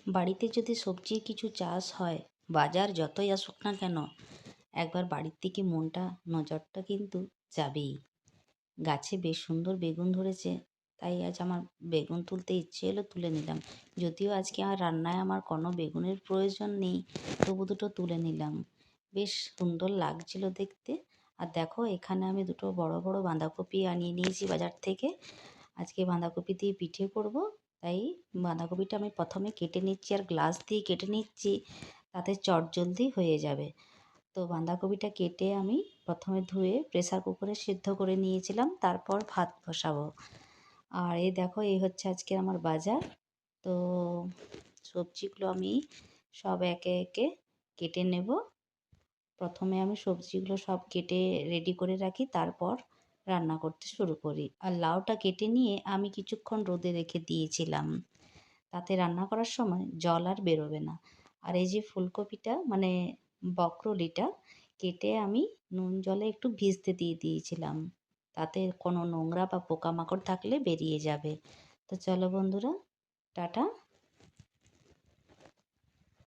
বাড়িতে যদি সবজির কিছু চাষ হয়, বাজার যতই আসুক না কেন, একবার বাড়ির দিকে নজরটা কিন্তু যাবেই। গাছে বেশ সুন্দর বেগুন ধরেছে, তাই আজ আমার বেগুন তুলতে ইচ্ছে এলো, তুলে নিলাম। যদিও আজকে রান্নায় আমার কোনো বেগুনের প্রয়োজন নেই, তবু দুটো তুলে নিলাম। বেশ সুন্দর লাগছিল দেখতে। আর দেখো, এখানে আমি দুটো বড় বড় বাঁধাকপি আনিয়ে নিয়েছি বাজার থেকে। আজকে বাঁধাকপি দিয়ে পিঠে করব, তাই বাঁধাকপিটা আমি প্রথমে কেটে নিচ্ছি, আর গ্লাস দিয়ে কেটে নিচ্ছি, তাতে চটজলদি হয়ে যাবে। তো বাঁধাকপিটা কেটে আমি প্রথমে ধুয়ে প্রেসার কুকারে সিদ্ধ করে নিয়েছিলাম, তারপর ভাত বসাবো। আর এই দেখো, এই হচ্ছে আজকে আমার বাজার। তো সবজিগুলো আমি সব একে একে কেটে নেব। প্রথমে আমি সবজিগুলো সব কেটে রেডি করে রাখি, তারপর রান্না করতে শুরু করি। আর লাউটা কেটে নিয়ে আমি কিছুক্ষণ রোদে রেখে দিয়েছিলাম, তাতে রান্না করার সময় জল আর বেরোবে না। আর এই যে ফুলকপিটা মানে বকরলিটা কেটে আমি নুন জলে একটু ভিজতে দিয়ে দিয়েছিলাম, তাতে কোনো নোংরা বা পোকামাকড় থাকলে বেরিয়ে যাবে। তো চলো বন্ধুরা, টাটা।